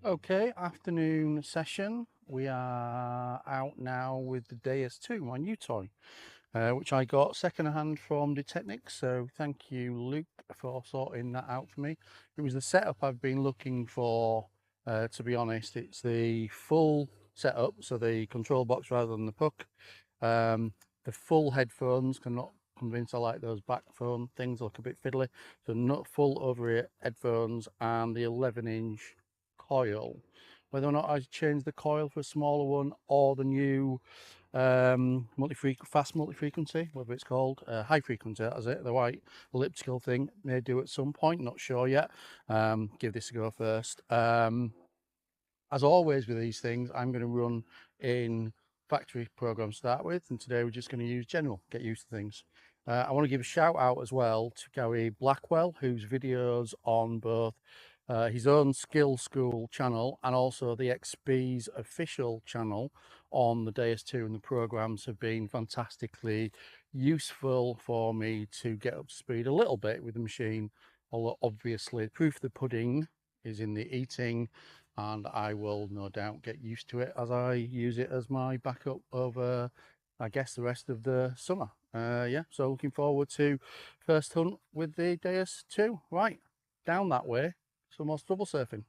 Okay, afternoon session. We are out now with the Deus II, my new toy, which I got second hand from Detectors. So thank you, Luke, for sorting that out for me. It was the setup I've been looking for, to be honest. It's the full setup, so the control box rather than the puck. The full headphones, cannot convinced I like those back phone things, look a bit fiddly. So not full over-ear headphones and the 11-inch coil. Whether or not I change the coil for a smaller one or the new fast multi-frequency, whatever it's called, high frequency, that is it, the white elliptical thing, may do at some point, not sure yet. Give this a go first. As always with these things, I'm going to run in factory program to start with, and today we're just going to use general, get used to things. I want to give a shout out as well to Gary Blackwell, whose videos on both his own skill school channel and also the XP's official channel on the Deus II and the programs have been fantastically useful for me to get up to speed a little bit with the machine. Although obviously the proof of the pudding is in the eating, and I will no doubt get used to it as I use it as my backup over, I guess, the rest of the summer. Yeah, so looking forward to first hunt with the Deus II. Right, down that way, some more stubble surfing.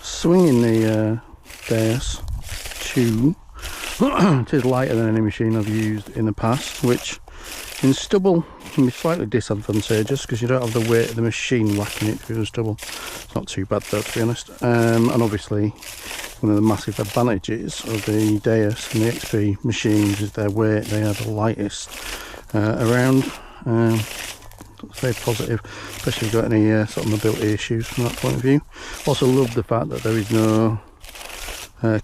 Swinging the Deus II. It is lighter than any machine I've used in the past, which in stubble can be slightly disadvantageous because you don't have the weight of the machine whacking it through the stubble. It's not too bad though, to be honest. And obviously one of the massive advantages of the Deus and the XP machines is their weight. They are the lightest around. That's very positive, especially if you've got any sort of mobility issues from that point of view. Also love the fact that there is no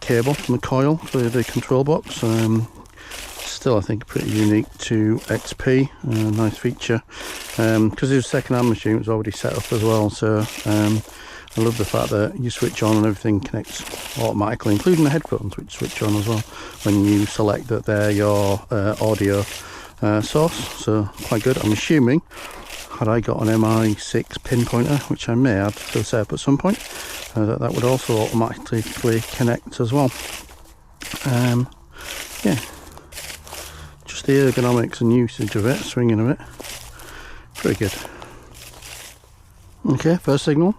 cable from the coil for the control box. Still I think pretty unique to XP, nice feature, because it's a second-hand machine, it was already set up as well, so I love the fact that you switch on and everything connects automatically, including the headphones, which switch on as well when you select that they're your audio source, so quite good. I'm assuming, had I got an MI6 pinpointer, which I may add to the setup at some point, that would also automatically connect as well. Yeah, just the ergonomics and usage of it, swinging of it, pretty good. Okay, first signal.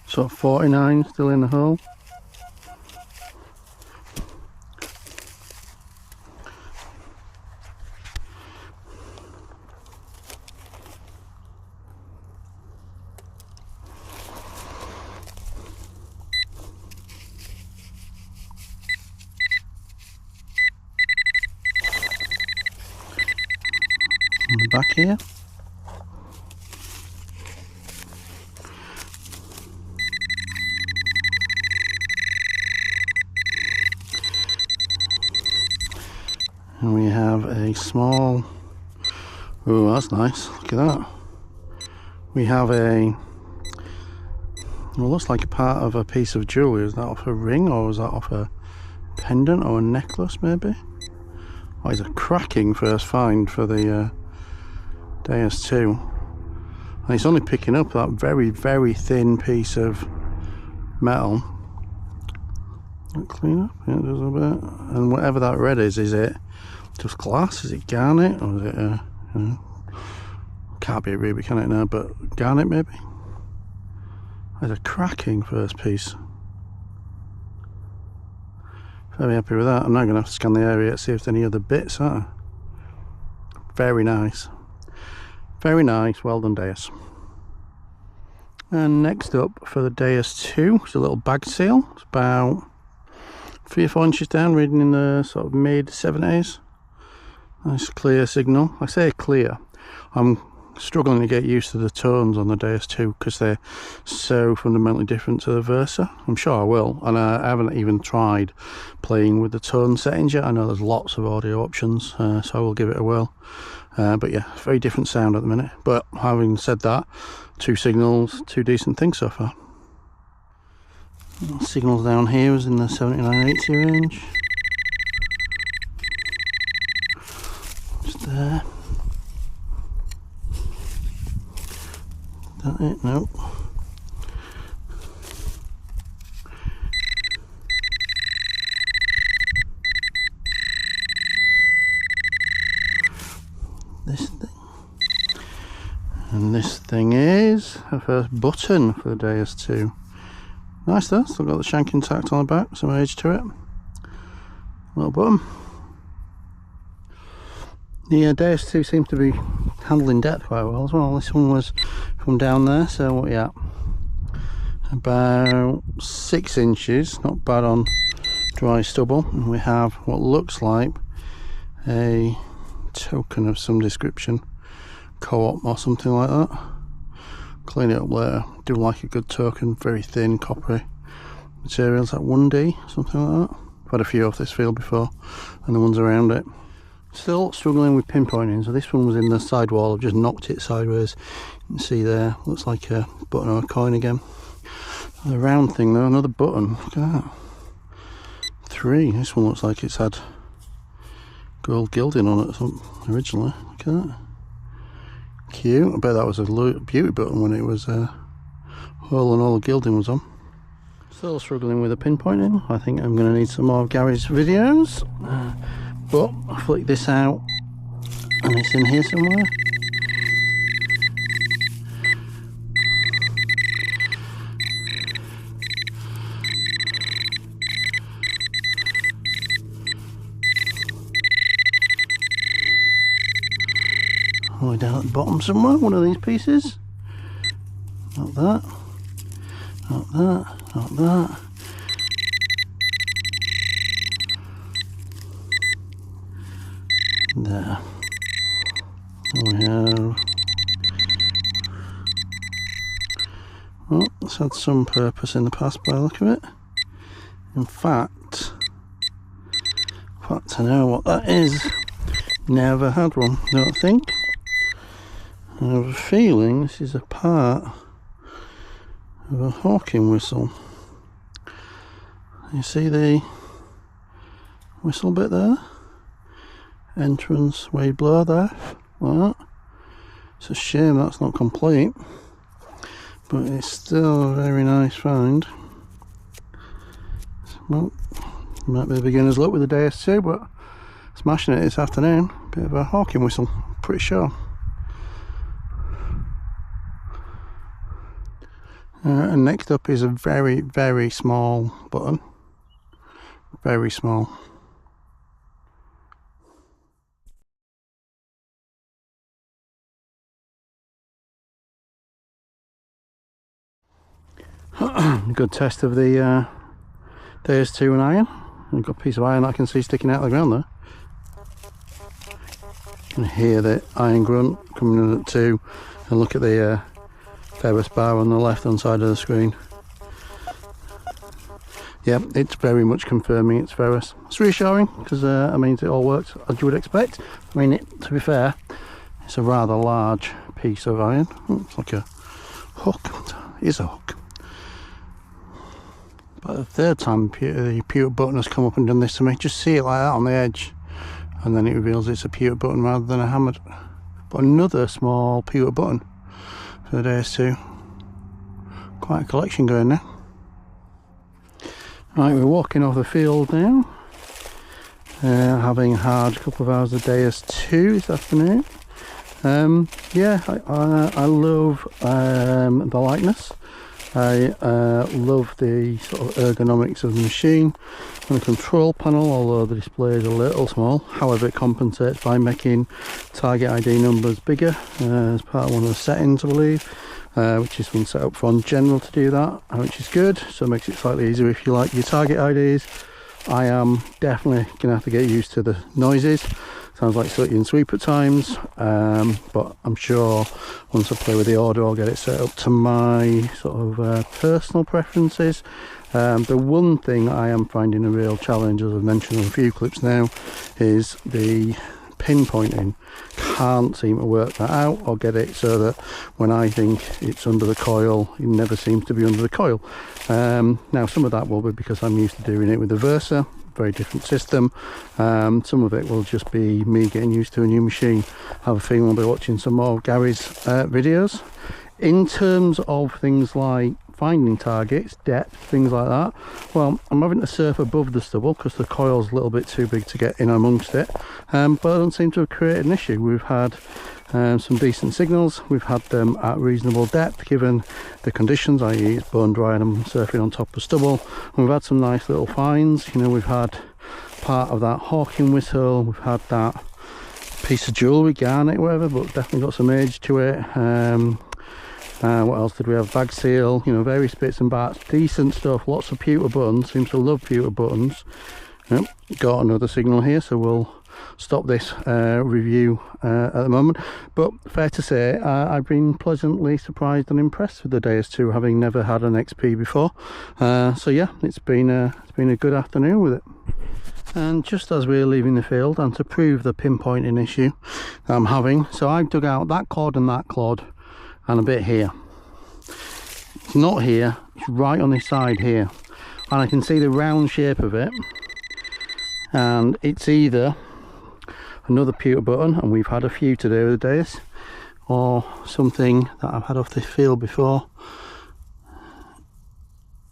So 49 still in the hole. On the back here. And we have a small, oh that's nice, look at that. We have a, well, looks like a part of a piece of jewellery. Is that off a ring or is that off a pendant or a necklace maybe? Oh, it's a cracking first find for the Deus II. And it's only picking up that very, very thin piece of metal. Clean up, yeah, it does a bit. And whatever that red is it just glass? Is it garnet? Or is it you know, can't be a ruby, can it now? But garnet maybe? There's a cracking first piece. Very happy with that. I'm now going to have to scan the area to see if there's any other bits are. Very nice. Very nice, well done Deus. And next up for the Deus II is a little bag seal. It's about 3 or 4 inches down, reading in the sort of mid 70s. Nice clear signal. I say clear, I'm struggling to get used to the tones on the Deus II because they're so fundamentally different to the Versa. I'm sure I will, and I haven't even tried playing with the tone settings yet. I know there's lots of audio options, so I will give it a whirl. But yeah, very different sound at the minute. But having said that, 2 signals, 2 decent things so far. Signals down here is in the 79-80 range. Just there. Is that it? Nope. thing is our first button for the Deus II. Nice though, still got the shank intact on the back, some age to it. Little button. The Deus II seems to be handling depth quite well as well. This one was from down there, so what are you at? About 6 inches, not bad on dry stubble. And we have what looks like a token of some description, co-op or something like that. Clean it up later. Do like a good token, very thin coppery materials, like 1D, something like that. I've had a few off this field before, and the ones around it. Still struggling with pinpointing, so this one was in the side wall. I've just knocked it sideways. You can see there, looks like a button or a coin again. The round thing though, another button. Look at that. 3. This one looks like it's had gold gilding on it originally. Look at that. Cute. I bet that was a beauty button when it was all and all the gilding was on. Still struggling with the pinpointing. I think I'm going to need some more of Gary's videos. But I flick this out and it's in here somewhere. All the way down at the bottom somewhere, one of these pieces. Not that, not that, not that. There. And we have, well, it's had some purpose in the past by the look of it. In fact, I know what that is. Never had one, don't think. I have a feeling this is a part of a hawking whistle. You see the whistle bit there? Entrance wave blower there, like that. It's a shame that's not complete, but it's still a very nice find. Well, might be a beginner's luck with the Deus II, but smashing it this afternoon. Bit of a hawking whistle, pretty sure. And next up is a very, very small button. Very small. Good test of the Deus II and iron. I've got a piece of iron I can see sticking out of the ground there. You can hear the iron grunt coming in at 2, and look at the ferrous bar on the left hand side of the screen. Yeah, it's very much confirming it's ferrous. It's reassuring because I mean it all works as you would expect. I mean, to be fair, it's a rather large piece of iron. It's like a hook. It is a hook. But the third time the pewter button has come up and done this to me. Just see it like that on the edge, and then it reveals it's a pewter button rather than a hammered. But another small pewter button for the Deus II. Quite a collection going now. Right, we're walking off the field now, having had a couple of hours of Deus II this afternoon. Yeah, I love the lightness. I love the sort of ergonomics of the machine and the control panel, although the display is a little small. However, it compensates by making target ID numbers bigger as part of one of the settings, I believe, which has been set up for on general to do that, which is good. So it makes it slightly easier if you like your target IDs. I am definitely going to have to get used to the noises. Sounds like slit and sweep at times, but I'm sure once I play with the order I'll get it set up to my sort of personal preferences. The one thing I am finding a real challenge, as I've mentioned on a few clips now, is the pinpointing. Can't seem to work that out or get it so that when I think it's under the coil, it never seems to be under the coil. Now some of that will be because I'm used to doing it with the Versa, very different system. Some of it will just be me getting used to a new machine. I have a feeling I'll be watching some more of Gary's videos. In terms of things like finding targets, depth, things like that, well, I'm having to surf above the stubble because the coil's a little bit too big to get in amongst it, but I don't seem to have created an issue. We've had some decent signals. We've had them at reasonable depth given the conditions, i.e. it's bone dry and I'm surfing on top of stubble. And we've had some nice little finds. You know, we've had part of that Hohem whistle, we've had that piece of jewellery, garnet, whatever, but definitely got some age to it. What else did we have? Bag seal, you know, various bits and bats, decent stuff, lots of pewter buttons, seems to love pewter buttons. Yep, got another signal here, so we'll stop this review at the moment. But fair to say, I've been pleasantly surprised and impressed with the Deus II, having never had an XP before. So yeah, it's been a good afternoon with it. And just as we're leaving the field, and to prove the pinpointing issue that I'm having, so I've dug out that clod and that clod and a bit here. It's not here, it's right on this side here, and I can see the round shape of it, and it's either another pewter button, and we've had a few today with the Deus, or something that I've had off the field before.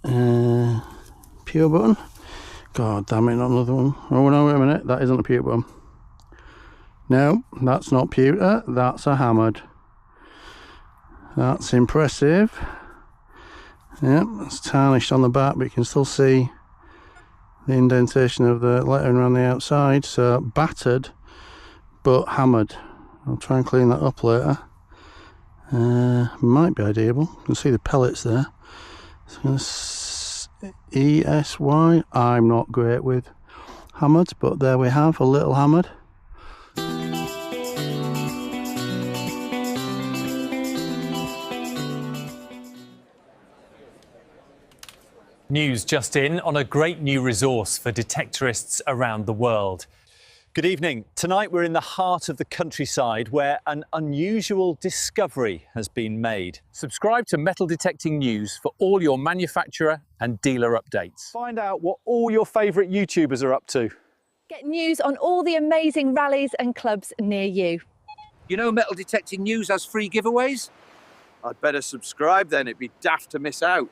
Pewter button. God damn it, not another one. Oh no, wait a minute, that isn't a pewter button. No, that's not pewter, that's a hammered. That's impressive. Yep, it's tarnished on the back, but you can still see the indentation of the lettering around the outside. So battered, but hammered. I'll try and clean that up later. Might be ideal. You can see the pellets there. ESY. I'm not great with hammered, but there we have a little hammered. News just in on a great new resource for detectorists around the world. Good evening. Tonight we're in the heart of the countryside where an unusual discovery has been made. Subscribe to Metal Detecting News for all your manufacturer and dealer updates. Find out what all your favourite YouTubers are up to. Get news on all the amazing rallies and clubs near you. You know Metal Detecting News has free giveaways? I'd better subscribe then, it'd be daft to miss out.